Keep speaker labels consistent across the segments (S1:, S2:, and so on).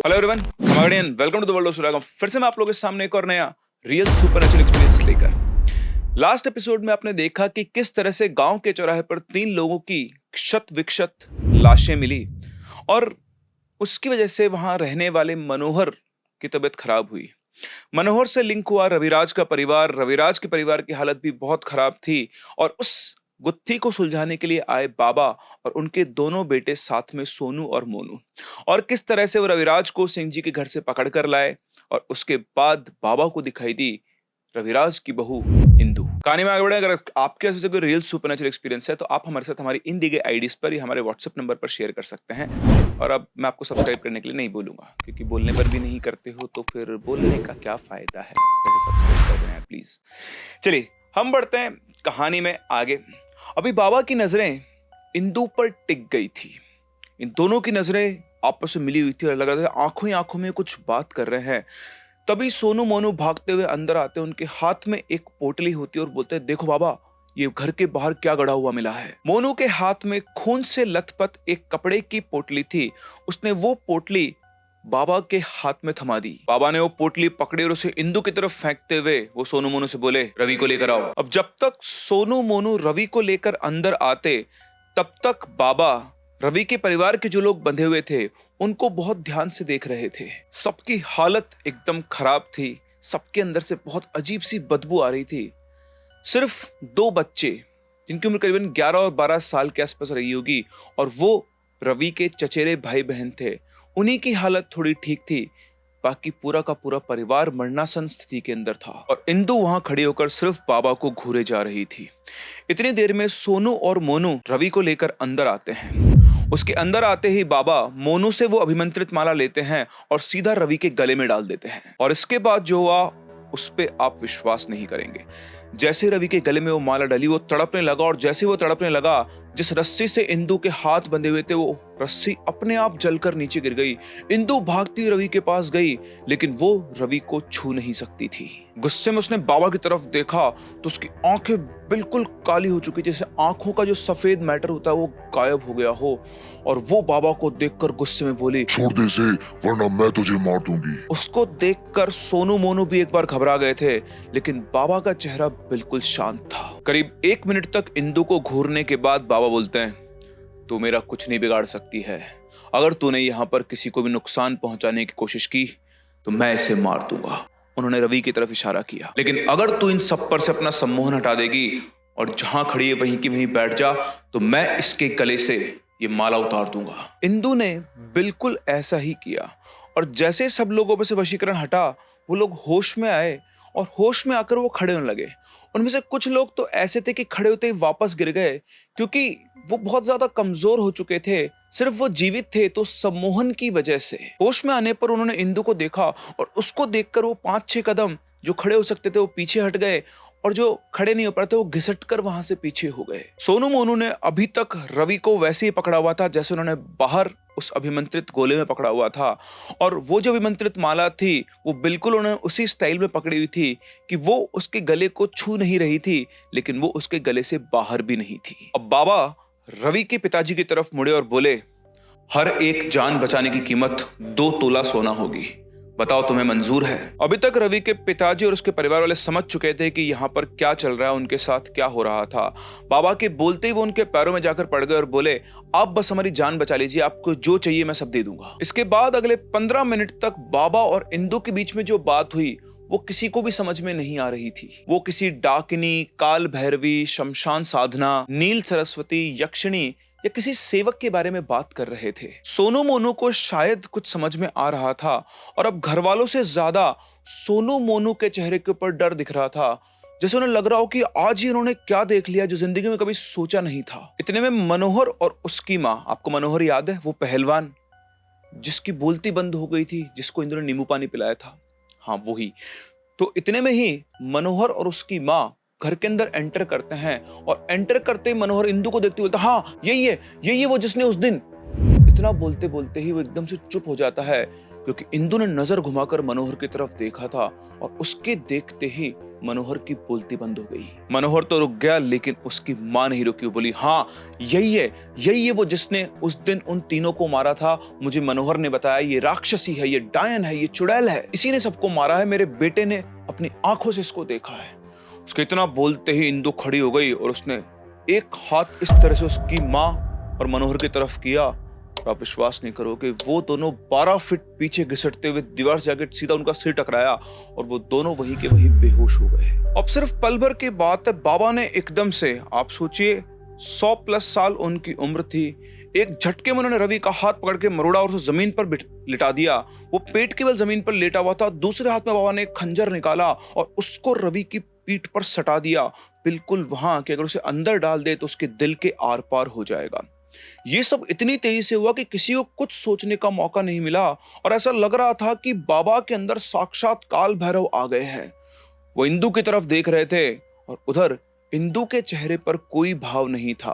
S1: Hello everyone, welcome to the world of Suragam. फिर से मैं आप लोगों के सामने एक और नया रियल सुपरनैचुरल एक्सपीरियंस लेकर। लास्ट एपिसोड में आपने देखा कि किस तरह से गांव के चौराहे पर 3 लोगों की क्षत विक्षत लाशें मिली और उसकी वजह से वहां रहने वाले मनोहर की तबीयत खराब हुई। मनोहर से लिंक हुआ रविराज का परिवार। रविराज के परिवार की हालत भी बहुत खराब थी और उस गुत्थी को सुलझाने के लिए आए बाबा और उनके दोनों बेटे, साथ में सोनू और मोनू। और किस तरह से वो रविराज को सिंह जी के घर से पकड़ कर लाए और उसके बाद बाबा को दिखाई दी रविराज की बहू इंदु। कहानी में आगे बढ़े। अगर आपके पास कोई रियल सुपरनैचुरल एक्सपीरियंस है तो आप हमारे साथ हमारी इन दी गई आईडीज पर या हमारे व्हाट्सएप नंबर पर शेयर कर सकते हैं। और अब मैं आपको सब्सक्राइब करने के लिए नहीं बोलूंगा, क्योंकि बोलने पर भी नहीं करते हो तो फिर बोलने का क्या फायदा है। सब्सक्राइब कर दें प्लीज। चलिए हम बढ़ते हैं कहानी में आगे। अभी बाबा की नजरें इंदु पर टिक गई थी। इन दोनों की नजरें आपस में मिली हुई थी और लग रहा था आंखों ही आंखों में कुछ बात कर रहे हैं। तभी सोनू मोनू भागते हुए अंदर आते, उनके हाथ में एक पोटली होती है और बोलते हैं, देखो बाबा, ये घर के बाहर क्या गड़ा हुआ मिला है। मोनू के हाथ में खून से लथपथ एक कपड़े की पोटली थी। उसने वो पोटली बाबा के हाथ में थमा दी। बाबा ने वो पोटली पकड़ी और उसे इंदु की तरफ फेंकते हुए वो सोनू मोनू से बोले, रवि को लेकर आओ। अब जब तक सोनू मोनू रवि को लेकर अंदर आते, तब तक बाबा रवि के परिवार के जो लोग बंधे हुए थे उनको बहुत ध्यान से देख रहे थे। सबकी हालत एकदम खराब थी। सबके अंदर से बहुत अजीब सी बदबू आ रही थी। सिर्फ 2 बच्चे, जिनकी उम्र करीबन 11 और 12 साल के आसपास रही होगी, और वो रवि के चचेरे भाई बहन थे, उन्हीं की हालत थोड़ी ठीक थी। बाकी पूरा का पूरा परिवार मरणासन स्थिति के अंदर था और इंदु वहां खड़ी होकर सिर्फ बाबा को घूरे जा रही थी। इतनी देर में सोनू और मोनू रवि को लेकर अंदर आते हैं। उसके अंदर आते ही बाबा मोनू से वो अभिमंत्रित माला लेते हैं और सीधा रवि के गले में डाल देते हैं। और इसके बाद जो हुआ उस पे आप विश्वास नहीं करेंगे। जैसे रवि के गले में वो माला डली, वो तड़पने लगा, और जैसे वो तड़पने लगा, जिस रस्सी से इंदु के हाथ बंधे हुए थे वो रस्सी अपने आप जलकर नीचे गिर गई। इंदु भागती रवि के पास गई, लेकिन वो रवि को छू नहीं सकती थी। गुस्से में उसने बाबा की तरफ देखा तो उसकी आंखें बिल्कुल काली हो चुकी, जैसे आंखों का जो सफेद मैटर होता है वो गायब हो गया हो। और वो बाबा को देखकर गुस्से में बोली,
S2: छोड़ दे इसे, वरना मैं तुझे मार दूंगी।
S1: उसको देखकर सोनू मोनू भी एक बार घबरा गए थे, लेकिन बाबा का चेहरा बिल्कुल शांत था। करीब 1 मिनट तक इंदु को घूरने के बाद बाबा बोलते हैं, तू मेरा कुछ नहीं बिगाड़ सकती है। अगर तूने यहाँ पर किसी को भी नुकसान पहुंचाने की कोशिश की तो मैं इसे मार दूंगा। उन्होंने रवि की तरफ इशारा किया। लेकिन अगर तू इन सब पर से अपना सम्मोहन हटा देगी और जहां खड़ी है वहीं की वहीं बैठ जा, तो मैं इसके गले से ये माला उतार दूंगा। इंदु ने बिल्कुल ऐसा ही किया और जैसे सब लोगों पर से वशीकरण हटा, वो लोग होश में आए और होश में आकर वो खड़े होने लगे। उनमें से कुछ लोग तो ऐसे थे कि खड़े होते ही वापस गिर गए, क्योंकि वो बहुत ज्यादा कमजोर हो चुके थे। सिर्फ वो जीवित थे तो सम्मोहन की वजह से। होश में आने पर उन्होंने इंदु को देखा और उसको देखकर वो 5-6 कदम जो खड़े हो सकते थे वो पीछे हट गए, और जो खड़े नहीं हो पाते वो घिसट कर वहां से पीछे हो गए। सोनू मोनू ने अभी तक रवि को वैसे ही पकड़ा हुआ था जैसे उन्होंने बाहर उस अभिमंत्रित गोले में पकड़ा हुआ था, और वो जो अभिमंत्रित माला थी वो बिल्कुल उन्होंने उसी स्टाइल में पकड़ी हुई थी कि वो उसके गले को छू नहीं रही थी, लेकिन वो उसके गले से बाहर भी नहीं थी। अब बाबा रवि के पिताजी की तरफ मुड़े और बोले, हर एक जान बचाने की कीमत 2 तोला सोना होगी, बताओ तुम्हें मंजूर है? अभी तक रवि के पिताजी और उसके परिवार वाले समझ चुके थे कि यहाँ पर क्या चल रहा है, उनके साथ क्या हो रहा था। बाबा के बोलते ही वो उनके पैरों में जाकर पड़ गए और बोले, आप बस हमारी जान बचा लीजिए, आपको जो चाहिए मैं सब दे दूंगा। इसके बाद अगले 15 मिनट तक बाबा और इंदु के बीच में जो बात हुई वो किसी को भी समझ में नहीं आ रही थी। वो किसी डाकिनी, काल भैरवी, शमशान साधना, नील सरस्वती, यक्षिणी या किसी सेवक के बारे में बात कर रहे थे। सोनू मोनू को शायद कुछ समझ में आ रहा था, और अब घर वालों से ज्यादा सोनू मोनू के चेहरे के ऊपर डर दिख रहा था, जैसे उन्हें लग रहा हो कि आज ही उन्होंने क्या देख लिया जो जिंदगी में कभी सोचा नहीं था। इतने में मनोहर और उसकी माँ, आपको मनोहर याद है, वो पहलवान जिसकी बोलती बंद हो गई थी, जिसको इंद्र ने नींबू पानी पिलाया था, हाँ वही। तो इतने में ही मनोहर और उसकी माँ घर के अंदर एंटर करते हैं, और एंटर करते ही मनोहर इंदु को देखते बोलता, हाँ यही है वो जिसने उस दिन। इतना बोलते बोलते ही वो एकदम से चुप हो जाता है, क्योंकि इंदु ने नजर घुमाकर मनोहर की तरफ देखा था और उसके देखते ही मनोहर की बोलती बंद हो गई। मनोहर तो रुक गया, लेकिन उसकी मां नहीं रुकी। बोली, हाँ यही है वो जिसने उस दिन उन तीनों को मारा था। मुझे मनोहर ने बताया, ये राक्षसी है, ये डायन है, ये चुड़ैल है, इसी ने सबको मारा है। मेरे बेटे ने अपनी आंखों से इसको देखा है। उसके इतना बोलते ही इंदु खड़ी हो गई और उसने एक हाथ इस तरह से उसकी मां और मनोहर की तरफ किया। आप विश्वास नहीं करोगे, वो दोनों 12 फीट पीछे घिसटते हुए दीवार से जाके सीधा उनका सिर टकराया और वो दोनों वहीं के वहीं बेहोश हो गए। अब सिर्फ पल भर की बात है, बाबा ने एकदम से, आप सोचिए 100+ साल उनकी उम्र थी, एक झटके में उन्होंने रवि का हाथ पकड़ के मरोड़ा और उसे जमीन पर लिटा दिया। वो पेट के बल जमीन पर लेटा हुआ था। दूसरे हाथ में बाबा ने एक खंजर निकाला और उसको रवि की पीठ पर सटा दिया, बिल्कुल वहां कि अगर उसे अंदर डाल दे तो उसके दिल के आर पार हो जाएगा। ये सब इतनी तेजी से हुआ कि किसी को कुछ सोचने का मौका नहीं मिला और ऐसा लग रहा था कि बाबा के अंदर साक्षात काल भैरव आ गए हैं। वो इंदु की तरफ देख रहे थे और उधर इंदु के चेहरे पर कोई भाव नहीं था।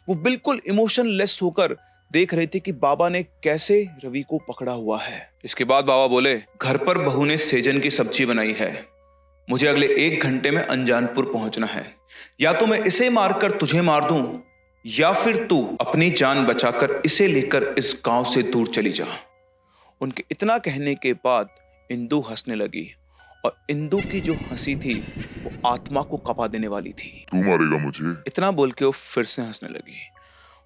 S1: वो बिल्कुल इमोशनलेस होकर देख रही थी कि बाबा ने कैसे रवि को पकड़ा हुआ है। इसके बाद बाबा बोले, घर पर बहू ने सेजन की सब्जी बनाई है, मुझे अगले 1 घंटे में अंजानपुर पहुंचना है। या तो मैं इसे मारकर तुझे मार दूं या फिर तू अपनी जान बचाकर इसे लेकर इस गांव से दूर चली जा। उनके इतना कहने के बाद इंदु हंसने लगी और इंदु की जो हंसी थी वो आत्मा को कपा देने वाली थी।
S2: तू मारेगा मुझे?
S1: इतना बोल के वो फिर से हंसने लगी।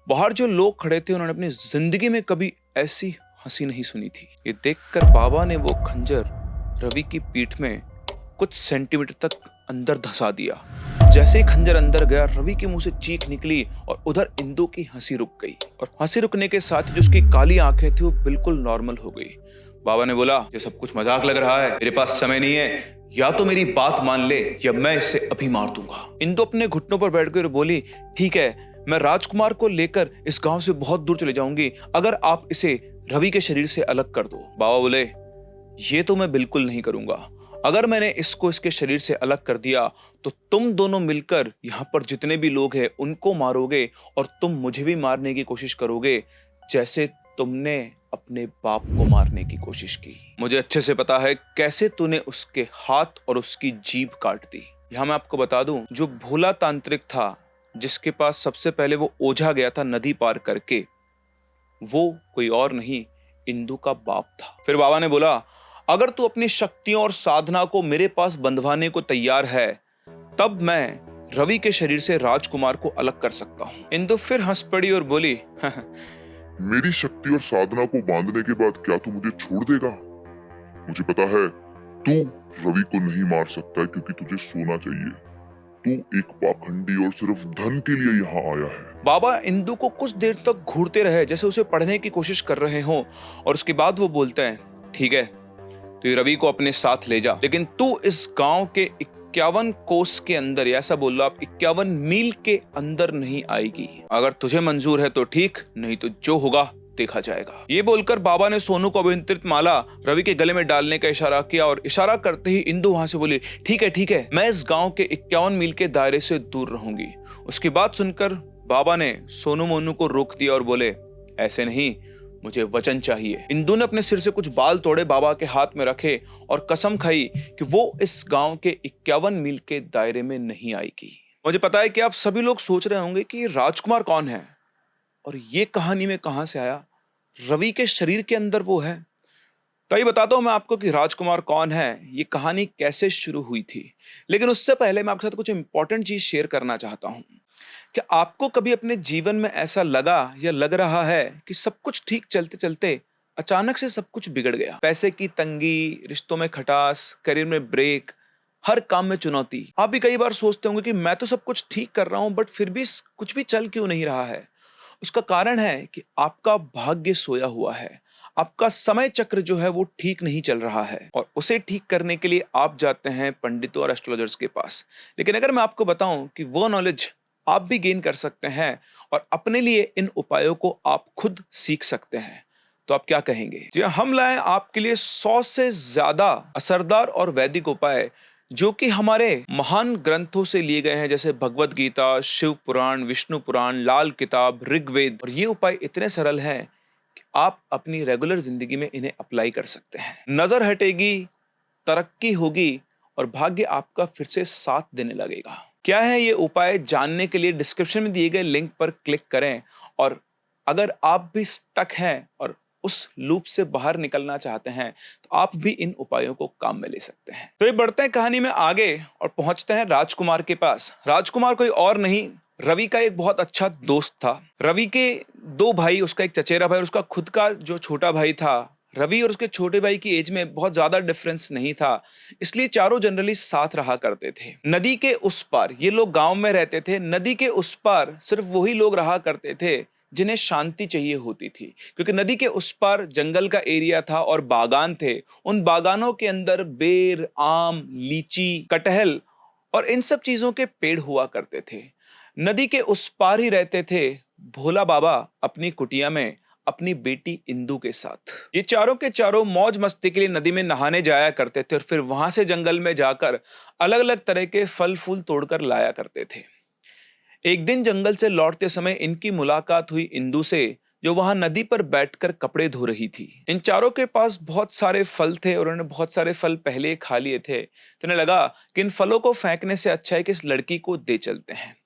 S1: बाहर जो लोग खड़े थे उन्होंने अपनी जिंदगी में कभी ऐसी हंसी नहीं सुनी थी। ये देखकर बाबा ने वो खंजर रवि की पीठ में कुछ सेंटीमीटर तक अंदर धंसा दिया। जैसे ही खंजर अंदर गया, रवि के मुंह से चीख निकली और उधर इंदु की हंसी रुक गई और हंसी रुकने के साथ ही जो उसकी काली आंखें थी वो बिल्कुल नॉर्मल हो गई। बाबा ने बोला, ये सब कुछ मजाक लग रहा है, मेरे पास समय नहीं है, या तो मेरी बात मान ले या मैं इसे अभी मार दूंगा। इंदु अपने घुटनों पर बैठ कर बोली, ठीक है, मैं राजकुमार को लेकर इस गांव से बहुत दूर चले जाऊंगी अगर आप इसे रवि के शरीर से अलग कर दो। बाबा बोले, ये तो मैं बिल्कुल नहीं करूंगा। अगर मैंने इसको इसके शरीर से अलग कर दिया तो तुम दोनों मिलकर यहाँ पर जितने भी लोग हैं उनको मारोगे और तुम मुझे भी मारने की कोशिश करोगे, जैसे तुमने अपने बाप को मारने की कोशिश की। मुझे अच्छे से पता है कैसे तूने उसके हाथ और उसकी जीभ काट दी। यहाँ मैं आपको बता दूं, जो भोला तांत्रिक था जिसके पास सबसे पहले वो ओझा गया था नदी पार करके, वो कोई और नहीं, इंदु का बाप था। फिर बाबा ने बोला, अगर तू अपनी शक्तियों और साधना को मेरे पास बंधवाने को तैयार है तब मैं रवि के शरीर से राजकुमार को अलग कर सकता हूं। इंदु फिर हंस पड़ी और बोली,
S2: मेरी शक्ति और साधना को बांधने के बाद क्या तू मुझे छोड़ देगा? मुझे पता है तू रवि को नहीं मार सकता है क्योंकि तुझे सोना चाहिए। तू एक पाखंडी और सिर्फ धन के लिए यहाँ आया है।
S1: बाबा इंदु को कुछ देर तक घूरते रहे जैसे उसे पढ़ने की कोशिश कर रहे हो और उसके बाद वो बोलते हैं, ठीक है, तो रवि को अपने साथ ले जा, लेकिन तू इस गांव के 51 कोस के अंदर, ऐसा बोल लो आप, 51 मील के अंदर नहीं आएगी। अगर तुझे मंजूर है तो ठीक, नहीं तो जो होगा देखा जाएगा। ये बोलकर बाबा ने सोनू को अभिमंत्रित माला रवि के गले में डालने का इशारा किया और इशारा करते ही इंदु वहां से बोली, ठीक है, मैं इस गांव के 51 मील के दायरे से दूर रहूंगी। उसकी बात सुनकर बाबा ने सोनू मोनू को रोक दिया और बोले, ऐसे नहीं, मुझे वचन चाहिए। इंदु ने अपने सिर से कुछ बाल तोड़े, बाबा के हाथ में रखे और कसम खाई कि वो इस गांव के 51 मील के दायरे में नहीं आएगी। मुझे पता है कि आप सभी लोग सोच रहे होंगे कि राजकुमार कौन है और ये कहानी में कहां से आया, रवि के शरीर के अंदर वो है। तो ये बताता हूं मैं आपको कि राजकुमार कौन है, ये कहानी कैसे शुरू हुई थी। लेकिन उससे पहले मैं आपके साथ कुछ इंपॉर्टेंट चीज शेयर करना चाहता हूं। क्या आपको कभी अपने जीवन में ऐसा लगा या लग रहा है कि सब कुछ ठीक चलते चलते अचानक से सब कुछ बिगड़ गया? पैसे की तंगी, रिश्तों में खटास, करियर में ब्रेक, हर काम में चुनौती। आप भी कई बार सोचते होंगे कि मैं तो सब कुछ ठीक कर रहा हूं बट फिर भी कुछ भी चल क्यों नहीं रहा है। उसका कारण है कि आपका भाग्य सोया हुआ है, आपका समय चक्र जो है वो ठीक नहीं चल रहा है और उसे ठीक करने के लिए आप जाते हैं पंडितों और एस्ट्रोलॉजर्स के पास। लेकिन अगर मैं आपको बताऊं कि वो नॉलेज आप भी गेन कर सकते हैं और अपने लिए इन उपायों को आप खुद सीख सकते हैं, तो आप क्या कहेंगे? जी हम लाए आपके लिए 100 से ज्यादा असरदार और वैदिक उपाय जो कि हमारे महान ग्रंथों से लिए गए हैं, जैसे भगवत गीता, शिव पुराण, विष्णु पुराण, लाल किताब, ऋग्वेद। और ये उपाय इतने सरल हैं कि आप अपनी रेगुलर जिंदगी में इन्हें अप्लाई कर सकते हैं। नजर हटेगी, तरक्की होगी और भाग्य आपका फिर से साथ देने लगेगा। क्या है ये उपाय जानने के लिए डिस्क्रिप्शन में दिए गए लिंक पर क्लिक करें, और अगर आप भी स्टक हैं और उस लूप से बाहर निकलना चाहते हैं तो आप भी इन उपायों को काम में ले सकते हैं। तो ये बढ़ते हैं कहानी में आगे और पहुंचते हैं राजकुमार के पास। राजकुमार कोई और नहीं, रवि का एक बहुत अच्छा दोस्त था। रवि के दो भाई, उसका एक चचेरा भाई और उसका खुद का जो छोटा भाई था। रवि और उसके छोटे भाई की एज में बहुत ज्यादा डिफरेंस नहीं था, इसलिए चारों जनरली साथ रहा करते थे। नदी के उस पार, ये लोग गांव में रहते थे, नदी के उस पार सिर्फ वही लोग रहा करते थे जिन्हें शांति चाहिए होती थी, क्योंकि नदी के उस पार जंगल का एरिया था और बागान थे। उन बागानों के अंदर बेर, आम, लीची, कटहल और इन सब चीजों के पेड़ हुआ करते थे। नदी के उस पार ही रहते थे भोला बाबा अपनी कुटिया में अपनी बेटी इंदु के साथ। ये चारों के चारों मौज मस्ती के लिए नदी में नहाने जाया करते थे और फिर वहां से जंगल में जाकर अलग अलग तरह के फल फूल तोड़कर लाया करते थे। एक दिन जंगल से लौटते समय इनकी मुलाकात हुई इंदु से, जो वहां नदी पर बैठकर कपड़े धो रही थी। इन चारों के पास बहुत सारे फल थे और उन्होंने बहुत सारे फल पहले खा लिए थे, तो उन्हें लगा कि इन फलों को फेंकने से अच्छा है कि इस लड़की को दे चलते हैं।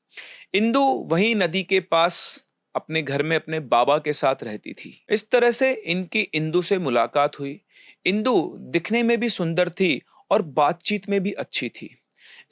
S1: इंदु वहीं नदी के पास अपने घर में अपने बाबा के साथ रहती थी। इस तरह से इनकी इंदु से मुलाकात हुई। इंदु दिखने में भी सुंदर थी और बातचीत में भी अच्छी थी।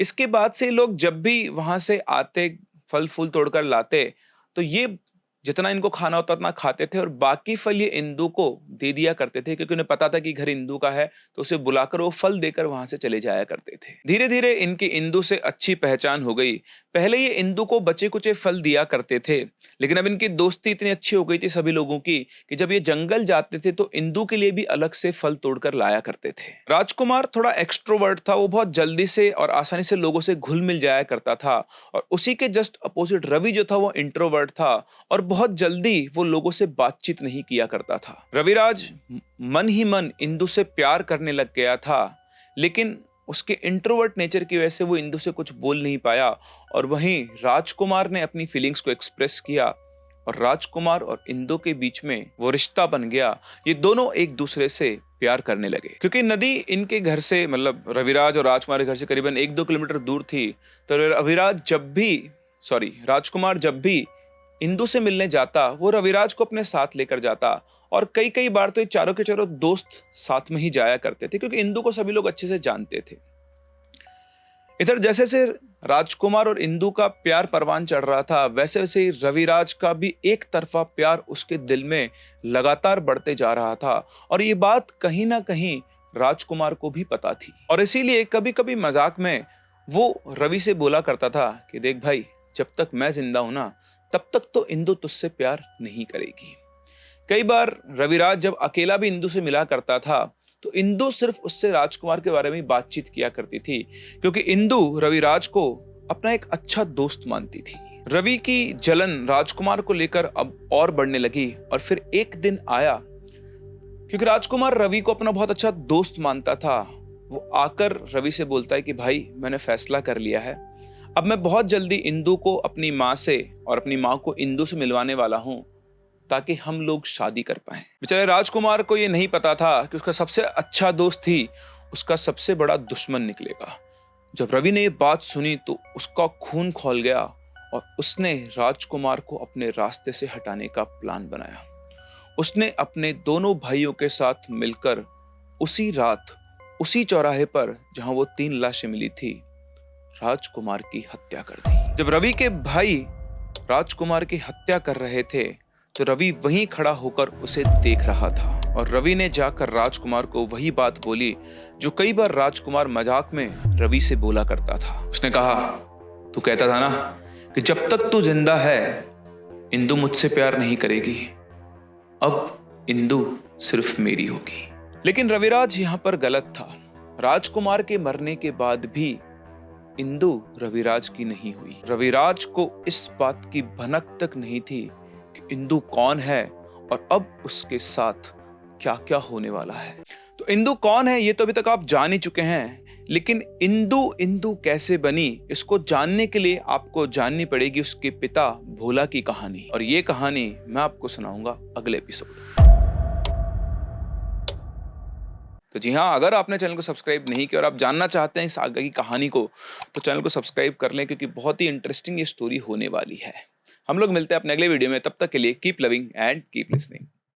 S1: इसके बाद से लोग जब भी वहां से आते, फल फूल तोड़कर लाते, तो ये जितना इनको खाना होता उतना खाते थे और बाकी फल ये इंदु को दे दिया करते थे, क्योंकि उन्हें पता था कि घर इंदु का है, तो उसे बुलाकर वो फल देकर वहां से चले जाया करते थे। धीरे धीरे इनकी इंदु से अच्छी पहचान हो गई। पहले ये इंदु को बचे कुचे फल दिया करते थे, लेकिन अब इनकी दोस्ती इतनी अच्छी हो गई थी सभी लोगों की कि जब ये जंगल जाते थे तो इंदु के लिए भी अलग से फल तोड़कर लाया करते थे। राजकुमार थोड़ा एक्सट्रोवर्ट था, वो बहुत जल्दी से और आसानी से लोगों से घुल मिल जाया करता था, और उसी के जस्ट अपोजिट रवि जो था वो इंट्रोवर्ट था और बहुत जल्दी वो लोगों से बातचीत नहीं किया करता था। रविराज मन ही मन इंदु से प्यार करने लग गया था, लेकिन उसके इंट्रोवर्ट नेचर की वजह से वो इंदु से कुछ बोल नहीं पाया, और वहीं राजकुमार ने अपनी फीलिंग्स को एक्सप्रेस किया और राजकुमार और इंदु के बीच में वो रिश्ता बन गया। ये दोनों एक दूसरे से प्यार करने लगे। क्योंकि नदी इनके घर से, मतलब रविराज और राजकुमार के घर से करीबन 1-2 किलोमीटर दूर थी, तो राजकुमार जब भी इंदु से मिलने जाता वो रविराज को अपने साथ लेकर जाता, और कई कई बार तो ये चारों के चारों दोस्त साथ में ही जाया करते थे, क्योंकि इंदु को सभी लोग अच्छे से जानते थे। इधर जैसे से राजकुमार और इंदु का प्यार परवान चढ़ रहा था, वैसे वैसे ही रविराज का भी एक तरफा प्यार उसके दिल में लगातार बढ़ते जा रहा था, और ये बात कहीं ना कहीं राजकुमार को भी पता थी। और इसीलिए कभी कभी मजाक में वो रवि से बोला करता था कि देख भाई, जब तक मैं जिंदा हूं ना, तब तक तो इंदु तुझसे प्यार नहीं करेगी। कई बार रविराज जब अकेला भी इंदु से मिला करता था, तो इंदु सिर्फ उससे राजकुमार के बारे में बातचीत किया करती थी, क्योंकि इंदु रविराज को अपना एक अच्छा दोस्त मानती थी। रवि की जलन राजकुमार को लेकर अब और बढ़ने लगी, और फिर एक दिन आया, क्योंकि राजकुमार रवि को अपना बहुत अच्छा दोस्त मानता था। वो आकर रवि से बोलता है कि भाई, मैंने फैसला कर लिया है, अब मैं बहुत जल्दी इंदु को अपनी माँ से और अपनी माँ को इंदु से मिलवाने वाला हूँ, ताकि हम लोग शादी कर पाएं। बेचारे राजकुमार को ये नहीं पता था कि उसका सबसे अच्छा दोस्त ही उसका सबसे बड़ा दुश्मन निकलेगा। जब रवि ने ये बात सुनी तो उसका खून खौल गया, और उसने राजकुमार को अपने रास्ते से हटाने का प्लान बनाया। उसने अपने दोनों भाइयों के साथ मिलकर उसी रात, उसी चौराहे पर जहां वो 3 लाशें मिली थी, राजकुमार की हत्या कर दी। जब रवि के भाई राजकुमार की हत्या कर रहे थे, तो रवि वहीं खड़ा होकर उसे देख रहा था, और रवि ने जाकर राजकुमार को वही बात बोली जो कई बार राजकुमार मजाक में रवि से बोला करता था। उसने कहा, तू कहता था ना कि जब तक तू जिंदा है इंदु मुझसे प्यार नहीं करेगी, अब इंदु सिर्फ मेरी होगी। लेकिन रविराज यहां पर गलत था। राजकुमार के मरने के बाद भी इंदु रविराज की नहीं हुई। रविराज को इस बात की भनक तक नहीं थी कि इंदु कौन है और अब उसके साथ क्या क्या होने वाला है। तो इंदु कौन है ये तो अभी तक आप जान ही चुके हैं, लेकिन इंदु इंदु कैसे बनी, इसको जानने के लिए आपको जाननी पड़ेगी उसके पिता भोला की कहानी, और ये कहानी मैं आपको सुनाऊंगा अगले एपिसोड। तो जी हाँ, अगर आपने चैनल को सब्सक्राइब नहीं किया और आप जानना चाहते हैं इस आगे की कहानी को, तो चैनल को सब्सक्राइब कर लें, क्योंकि बहुत ही इंटरेस्टिंग ये स्टोरी होने वाली है। हम लोग मिलते हैं अपने अगले वीडियो में, तब तक के लिए keep loving and keep listening.